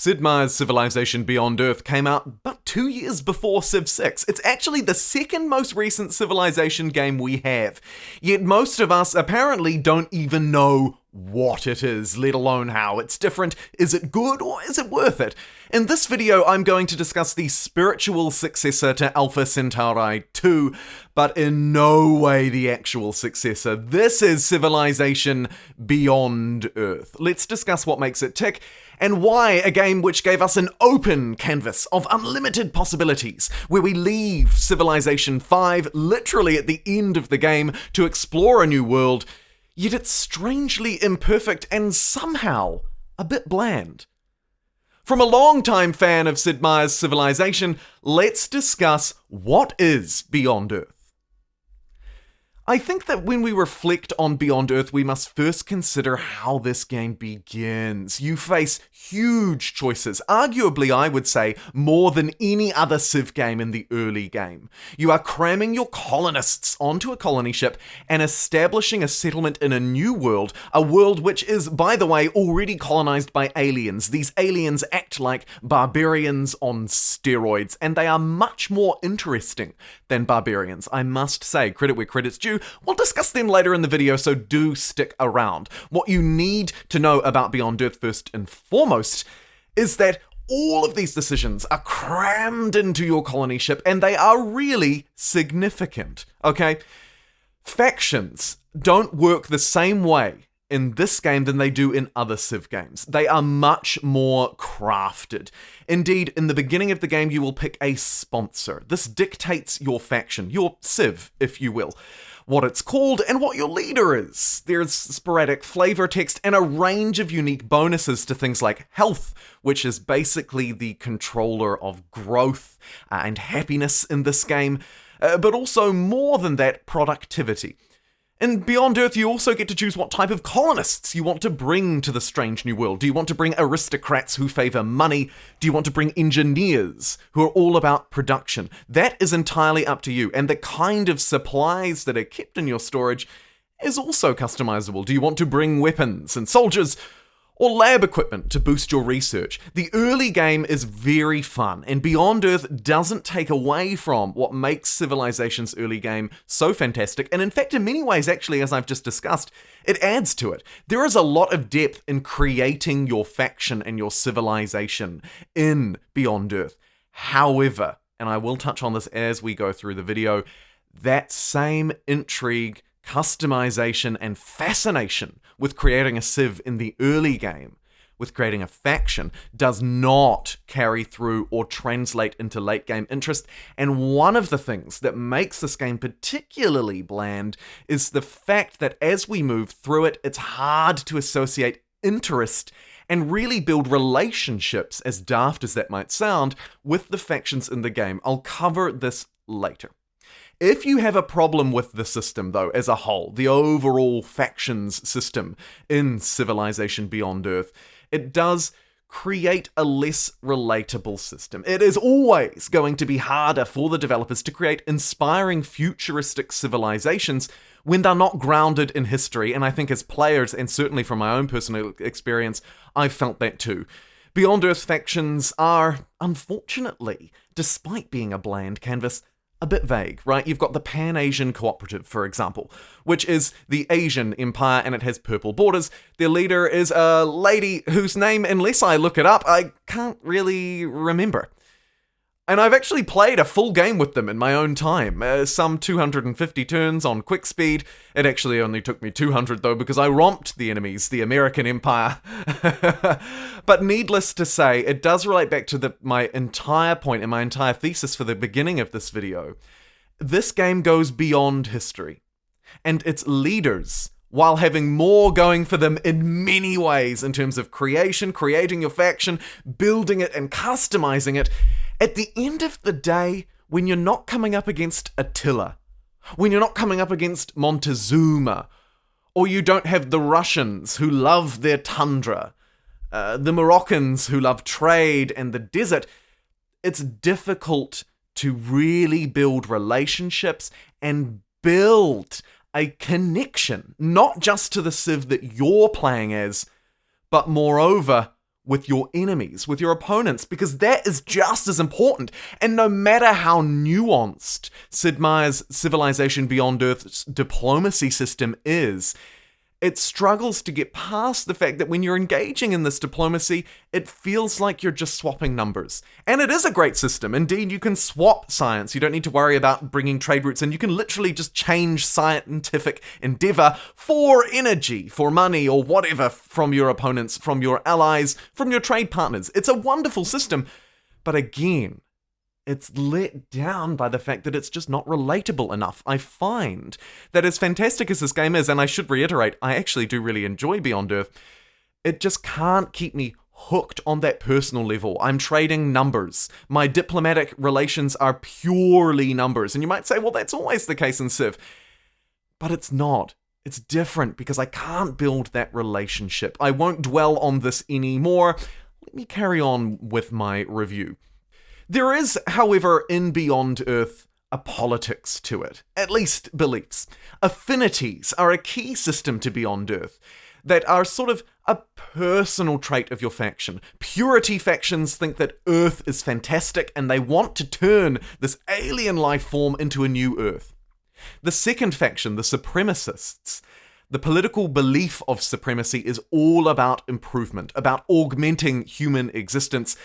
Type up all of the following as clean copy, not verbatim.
Sid Meier's Civilization Beyond Earth came out but 2 years before Civ 6. It's actually the second most recent Civilization game we have. Yet most of us apparently don't even know what it is, let alone how it's different. Is it good or is it worth it? In this video, I'm going to discuss the spiritual successor to Alpha Centauri 2, but in no way the actual successor. This is Civilization Beyond Earth. Let's discuss what makes it tick, and why a game which gave us an open canvas of unlimited possibilities, where we leave Civilization 5 literally at the end of the game to explore a new world, yet it's strangely imperfect and somehow a bit bland. From a long-time fan of Sid Meier's Civilization, let's discuss what is Beyond Earth. I think that when we reflect on Beyond Earth, we must first consider how this game begins. You face huge choices, arguably I would say more than any other Civ game in the early game. You are cramming your colonists onto a colony ship and establishing a settlement in a new world, a world which is, by the way, already colonized by aliens. These aliens act like barbarians on steroids, and they are much more interesting than barbarians, I must say. Credit where credit's due. We'll discuss them later in the video, so do stick around. What you need to know about Beyond Earth first and foremost is that all of these decisions are crammed into your colony ship, and they are really significant, okay? Factions don't work the same way in this game than they do in other Civ games. They are much more crafted. Indeed, in the beginning of the game, you will pick a sponsor. This dictates your faction, your Civ, if you will, what it's called and what your leader is. There's sporadic flavor text and a range of unique bonuses to things like health, which is basically the controller of growth and happiness in this game, but also more than that, productivity. In Beyond Earth, you also get to choose what type of colonists you want to bring to the strange new world. Do you want to bring aristocrats who favor money? Do you want to bring engineers who are all about production? That is entirely up to you, and the kind of supplies that are kept in your storage is also customizable. Do you want to bring weapons and soldiers or lab equipment to boost your research? The early game is very fun, and Beyond Earth doesn't take away from what makes Civilization's early game so fantastic, and in fact, in many ways, actually, as I've just discussed, it adds to it. There is a lot of depth in creating your faction and your civilization in Beyond Earth. However, and I will touch on this as we go through the video, that same intrigue, customization, and fascination with creating a Civ in the early game, with creating a faction, does not carry through or translate into late game interest. And one of the things that makes this game particularly bland is the fact that as we move through it, it's hard to associate interest and really build relationships, as daft as that might sound, with the factions in the game. I'll cover this later. If you have a problem with the system, though, as a whole, the overall factions system in Civilization Beyond Earth, it does create a less relatable system. It is always going to be harder for the developers to create inspiring futuristic civilizations when they're not grounded in history, and I think as players, and certainly from my own personal experience, I've felt that too. Beyond Earth factions are, unfortunately, despite being a bland canvas, a bit vague, right? You've got the Pan-Asian Cooperative, for example, which is the Asian empire, and it has purple borders. Their leader is a lady whose name, unless I look it up, I can't really remember. And I've actually played a full game with them in my own time, some 250 turns on quick speed. It actually only took me 200 though, because I romped the enemies, the American Empire. But needless to say, it does relate back to my entire point and my entire thesis for the beginning of this video. This game goes beyond history, and its leaders, while having more going for them in many ways in terms of creating your faction, building it and customizing it, at the end of the day, when you're not coming up against Attila, when you're not coming up against Montezuma, or you don't have the Russians who love their tundra, the Moroccans who love trade and the desert, it's difficult to really build relationships and build a connection, not just to the Civ that you're playing as, but moreover, with your enemies, with your opponents, because that is just as important. And no matter how nuanced Sid Meier's Civilization Beyond Earth's diplomacy system is, it struggles to get past the fact that when you're engaging in this diplomacy, it feels like you're just swapping numbers. And it is a great system. Indeed, you can swap science. You don't need to worry about bringing trade routes in. You can literally just change scientific endeavor for energy, for money, or whatever from your opponents, from your allies, from your trade partners. It's a wonderful system. But again, it's let down by the fact that it's just not relatable enough. I find that as fantastic as this game is, and I should reiterate, I actually do really enjoy Beyond Earth, it just can't keep me hooked on that personal level. I'm trading numbers. My diplomatic relations are purely numbers. And you might say, well, that's always the case in Civ. But it's not. It's different because I can't build that relationship. I won't dwell on this anymore. Let me carry on with my review. There is, however, in Beyond Earth, a politics to it, at least beliefs. Affinities are a key system to Beyond Earth that are sort of a personal trait of your faction. Purity factions think that Earth is fantastic and they want to turn this alien life form into a new Earth. The second faction, the supremacists, the political belief of supremacy is all about improvement, about augmenting human existence,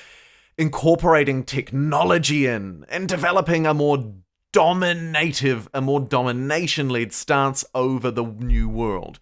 incorporating technology in, and developing a more domination-led stance over the new world.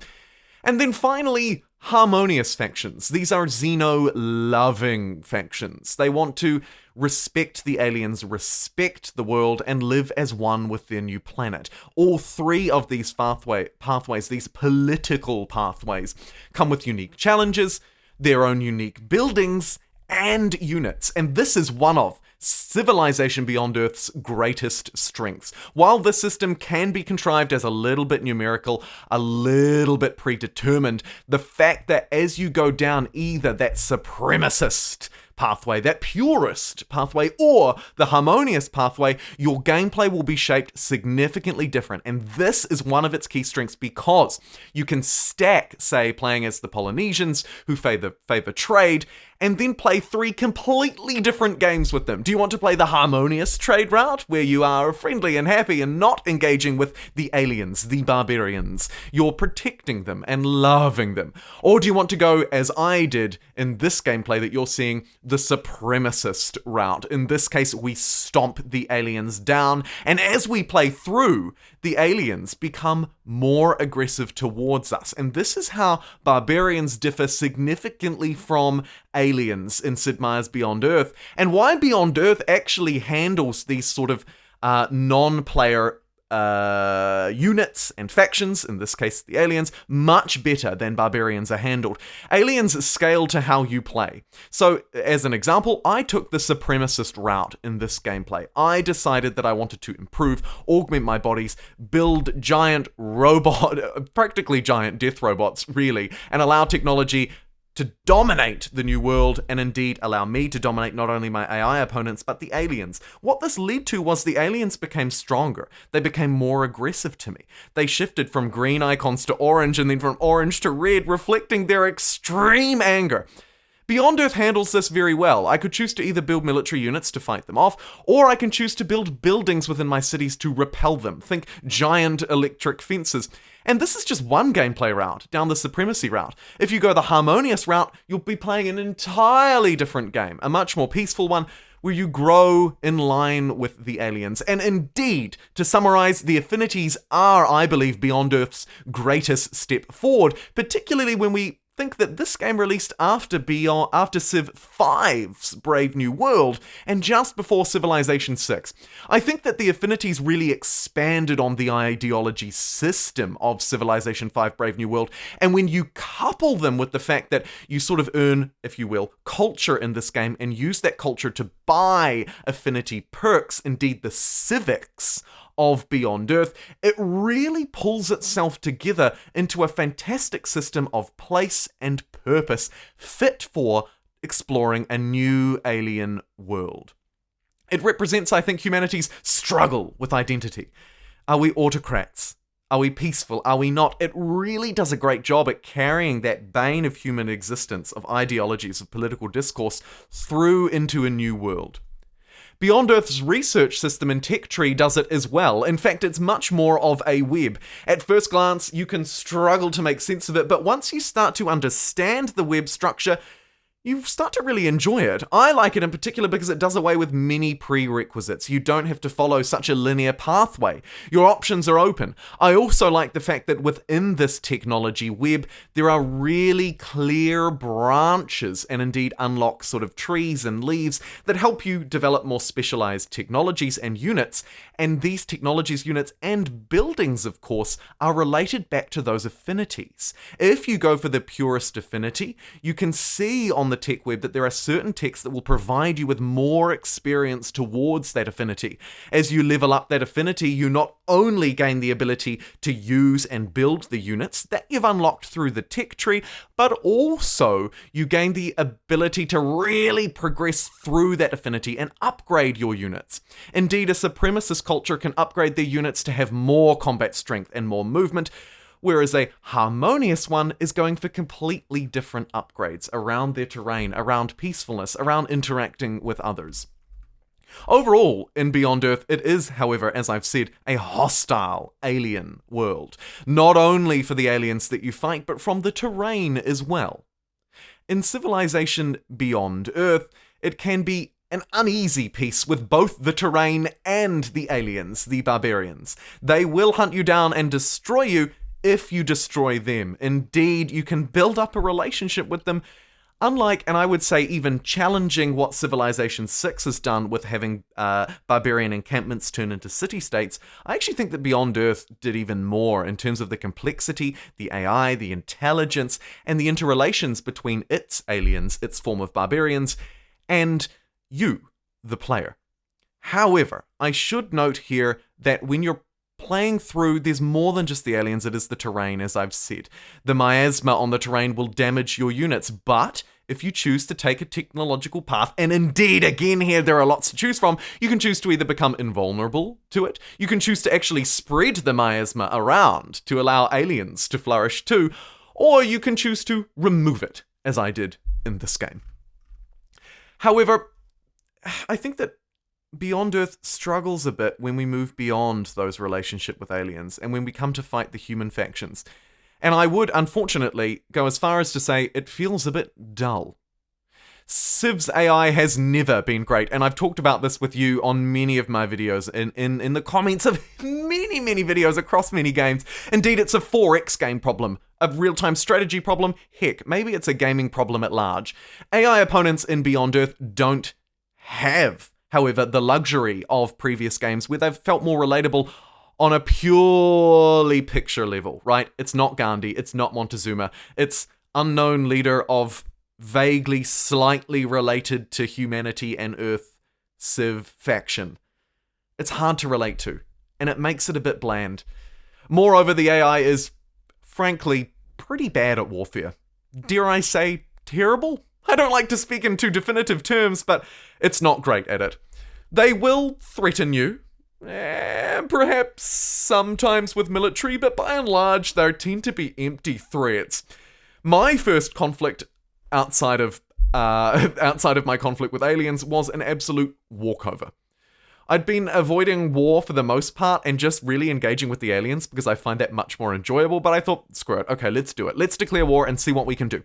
And then finally, harmonious factions. These are Xeno-loving factions. They want to respect the aliens, respect the world, and live as one with their new planet. All three of these pathways, these political pathways, come with unique challenges, their own unique buildings, and units, and this is one of Civilization Beyond Earth's greatest strengths. While this system can be contrived as a little bit numerical, a little bit predetermined, the fact that as you go down either that supremacist pathway, that purist pathway, or the harmonious pathway, your gameplay will be shaped significantly different. And this is one of its key strengths because you can stack, say, playing as the Polynesians who favor trade, and then play three completely different games with them. Do you want to play the harmonious trade route, where you are friendly and happy and not engaging with the aliens, the barbarians? You're protecting them and loving them. Or do you want to go, as I did in this gameplay that you're seeing, the supremacist route? In this case, we stomp the aliens down, and as we play through, the aliens become more aggressive towards us. And this is how barbarians differ significantly from aliens in Sid Meier's Beyond Earth, and why Beyond Earth actually handles these sort of non-player units and factions, in this case the aliens, much better than barbarians are handled. Aliens scale to how you play. So, as an example, I took the supremacist route in this gameplay. I decided that I wanted to improve, augment my bodies, build giant practically giant death robots, really, and allow technology to dominate the new world, and indeed allow me to dominate not only my AI opponents, but the aliens. What this led to was the aliens became stronger. They became more aggressive to me. They shifted from green icons to orange, and then from orange to red, reflecting their extreme anger. Beyond Earth handles this very well. I could choose to either build military units to fight them off, or I can choose to build buildings within my cities to repel them. Think giant electric fences. And this is just one gameplay route, down the supremacy route. If you go the harmonious route, you'll be playing an entirely different game, a much more peaceful one, where you grow in line with the aliens. And indeed, to summarize, the Affinities are, I believe, Beyond Earth's greatest step forward, particularly when we think that this game released after Civ 5's Brave New World, and just before Civilization 6. I think that the Affinities really expanded on the ideology system of Civilization 5 Brave New World, and when you couple them with the fact that you sort of earn, if you will, culture in this game, and use that culture to buy affinity perks, indeed the civics of Beyond Earth, it really pulls itself together into a fantastic system of place and purpose, fit for exploring a new alien world. It represents, I think, humanity's struggle with identity. Are we autocrats? Are we peaceful? Are we not? It really does a great job at carrying that bane of human existence, of ideologies, of political discourse, through into a new world. Beyond Earth's research system and tech tree does it as well. In fact, it's much more of a web. At first glance, you can struggle to make sense of it, but once you start to understand the web structure, you start to really enjoy it. I like it in particular because it does away with many prerequisites. You don't have to follow such a linear pathway. Your options are open. I also like the fact that within this technology web, there are really clear branches and indeed unlock sort of trees and leaves that help you develop more specialized technologies and units. And these technologies, units, and buildings, of course, are related back to those affinities. If you go for the purest affinity, you can see on the tech web that there are certain techs that will provide you with more experience towards that affinity. As you level up that affinity, you not only gain the ability to use and build the units that you've unlocked through the tech tree, but also you gain the ability to really progress through that affinity and upgrade your units. Indeed, a supremacist culture can upgrade their units to have more combat strength and more movement, whereas a harmonious one is going for completely different upgrades around their terrain, around peacefulness, around interacting with others. Overall, in Beyond Earth, it is, however, as I've said, a hostile alien world. Not only for the aliens that you fight, but from the terrain as well. In Civilization Beyond Earth, it can be an uneasy piece with both the terrain and the aliens, the barbarians. They will hunt you down and destroy you if you destroy them. Indeed, you can build up a relationship with them, unlike, and I would say even challenging what Civilization 6 has done with having barbarian encampments turn into city-states. I actually think that Beyond Earth did even more in terms of the complexity, the AI, the intelligence, and the interrelations between its aliens, its form of barbarians, and you, the player. However, I should note here that when you're playing through, there's more than just the aliens, it is the terrain, as I've said. The miasma on the terrain will damage your units, but if you choose to take a technological path, and indeed, again here, there are lots to choose from, you can choose to either become invulnerable to it, you can choose to actually spread the miasma around to allow aliens to flourish too, or you can choose to remove it, as I did in this game. However, I think that Beyond Earth struggles a bit when we move beyond those relationships with aliens and when we come to fight the human factions. And I would, unfortunately, go as far as to say it feels a bit dull. Civs AI has never been great, and I've talked about this with you on many of my videos, in the comments of many videos across many games. Indeed, it's a 4X game problem, a real-time strategy problem, heck, maybe it's a gaming problem at large. AI opponents in Beyond Earth don't have, however, the luxury of previous games where they've felt more relatable on a purely picture level, right? It's not Gandhi, it's not Montezuma, it's unknown leader of vaguely, slightly related to humanity and Earth Civ faction. It's hard to relate to, and it makes it a bit bland. Moreover, the AI is, frankly, pretty bad at warfare. Dare I say, terrible? I don't like to speak in too definitive terms, but it's not great at it. They will threaten you, perhaps sometimes with military, but by and large, they tend to be empty threats. My first conflict outside of my conflict with aliens was an absolute walkover. I'd been avoiding war for the most part and just really engaging with the aliens because I find that much more enjoyable, but I thought, screw it, okay, let's do it. Let's declare war and see what we can do.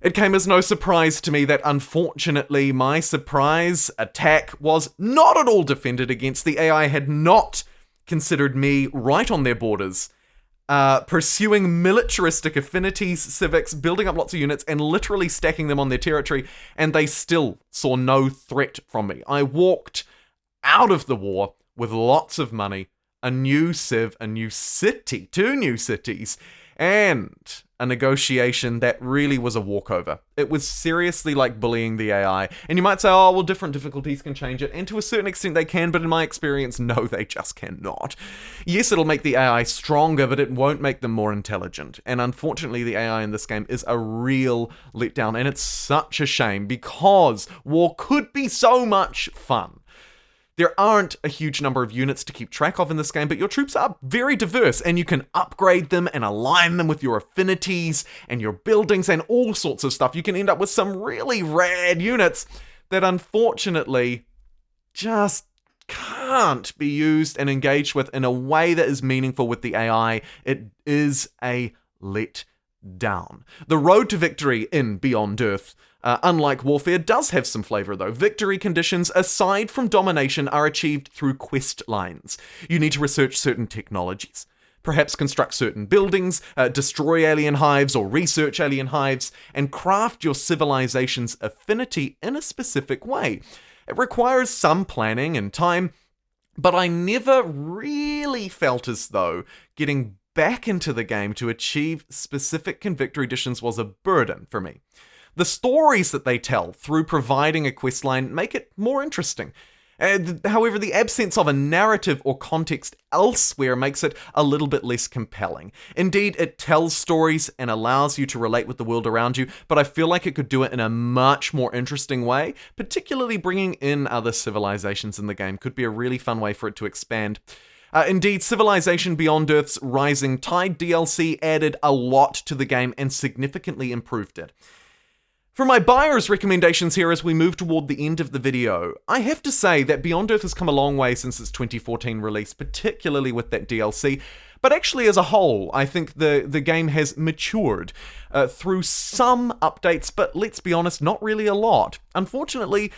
It came as no surprise to me that unfortunately my surprise attack was not at all defended against. The AI had not considered me right on their borders, pursuing militaristic affinities, civics, building up lots of units, and literally stacking them on their territory, and they still saw no threat from me. I walked out of the war with lots of money, a new civ, a new city, 2 new cities, and a negotiation that really was a walkover. It was seriously like bullying the AI. And you might say, oh, well, different difficulties can change it. And to a certain extent they can, but in my experience, no, they just cannot. Yes, it'll make the AI stronger, but it won't make them more intelligent. And unfortunately, the AI in this game is a real letdown. And it's such a shame because war could be so much fun. There aren't a huge number of units to keep track of in this game, but your troops are very diverse, and you can upgrade them and align them with your affinities and your buildings and all sorts of stuff. You can end up with some really rad units that unfortunately just can't be used and engaged with in a way that is meaningful with the AI. It is a letdown. The road to victory in Beyond Earth, unlike Warfare, does have some flavor though. Victory conditions, aside from domination, are achieved through questlines. You need to research certain technologies, perhaps construct certain buildings, destroy alien hives or research alien hives, and craft your civilization's affinity in a specific way. It requires some planning and time, but I never really felt as though getting back into the game to achieve specific victory conditions was a burden for me. The stories that they tell through providing a questline make it more interesting. However, the absence of a narrative or context elsewhere makes it a little bit less compelling. Indeed, it tells stories and allows you to relate with the world around you, but I feel like it could do it in a much more interesting way. Particularly bringing in other civilizations in the game could be a really fun way for it to expand. Indeed, Civilization Beyond Earth's Rising Tide DLC added a lot to the game and significantly improved it. For my buyer's recommendations here as we move toward the end of the video, I have to say that Beyond Earth has come a long way since its 2014 release, particularly with that DLC, but actually as a whole, I think the game has matured through some updates, but let's be honest, not really a lot. Unfortunately,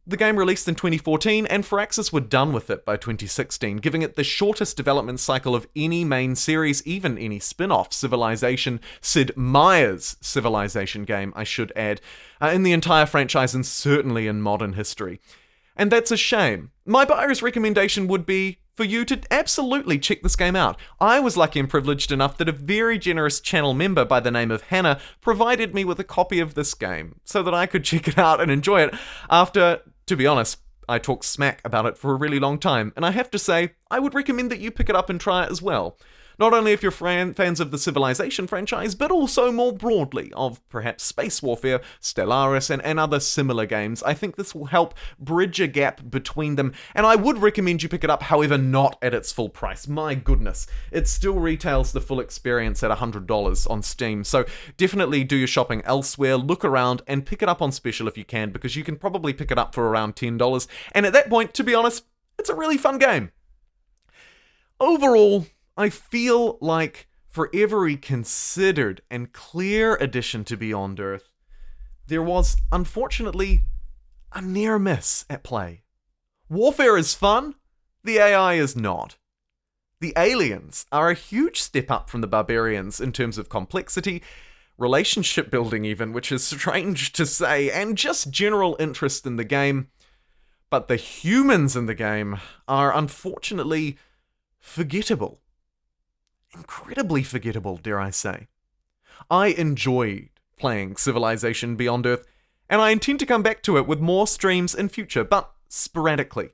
the game released in 2014, and Firaxis were done with it by 2016, giving it the shortest development cycle of any main series, even any spin-off Civilization, Sid Meier's Civilization game, I should add, in the entire franchise and certainly in modern history. And that's a shame. My buyer's recommendation would be for you to absolutely check this game out. I was lucky and privileged enough that a very generous channel member by the name of Hannah provided me with a copy of this game so that I could check it out and enjoy it after, to be honest, I talked smack about it for a really long time, and I have to say, I would recommend that you pick it up and try it as well. Not only if you're fans of the Civilization franchise, but also more broadly of perhaps Space Warfare, Stellaris, and other similar games. I think this will help bridge a gap between them, and I would recommend you pick it up, however, not at its full price. My goodness, it still retails the full experience at $100 on Steam, so definitely do your shopping elsewhere, look around, and pick it up on special if you can, because you can probably pick it up for around $10, and at that point, to be honest, it's a really fun game. Overall, I feel like for every considered and clear addition to Beyond Earth, there was, unfortunately, a near miss at play. Warfare is fun, the AI is not. The aliens are a huge step up from the Barbarians in terms of complexity, relationship building even, which is strange to say, and just general interest in the game. But the humans in the game are unfortunately forgettable. Incredibly forgettable, dare I say. I enjoyed playing Civilization Beyond Earth, and I intend to come back to it with more streams in future, but sporadically.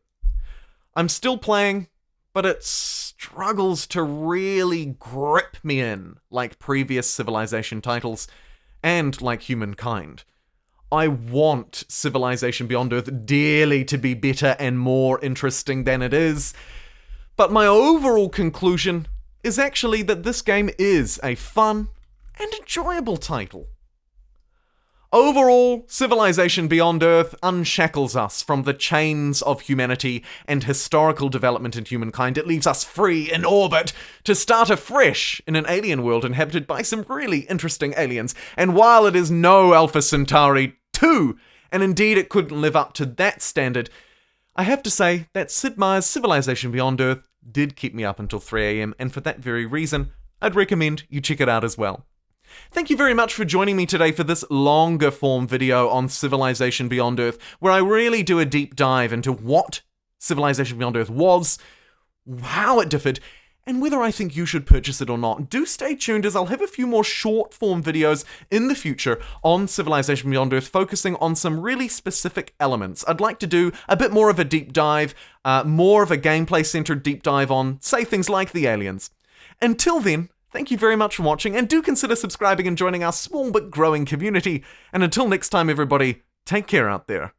I'm still playing, but it struggles to really grip me in like previous Civilization titles, and like Humankind. I want Civilization Beyond Earth dearly to be better and more interesting than it is, but my overall conclusion is actually that this game is a fun and enjoyable title. Overall, Civilization Beyond Earth unshackles us from the chains of humanity and historical development in humankind. It leaves us free in orbit to start afresh in an alien world inhabited by some really interesting aliens. And while it is no Alpha Centauri 2, and indeed it couldn't live up to that standard, I have to say that Sid Meier's Civilization Beyond Earth did keep me up until 3 AM, and for that very reason, I'd recommend you check it out as well. Thank you very much for joining me today for this longer form video on Civilization Beyond Earth, where I really do a deep dive into what Civilization Beyond Earth was, how it differed, and whether I think you should purchase it or not. Do stay tuned, as I'll have a few more short form videos in the future on Civilization Beyond Earth, focusing on some really specific elements. I'd like to do a bit more of a deep dive, more of a gameplay centered deep dive on, say, things like the aliens. Until then, thank you very much for watching, and do consider subscribing and joining our small but growing community. And until next time, everybody, take care out there.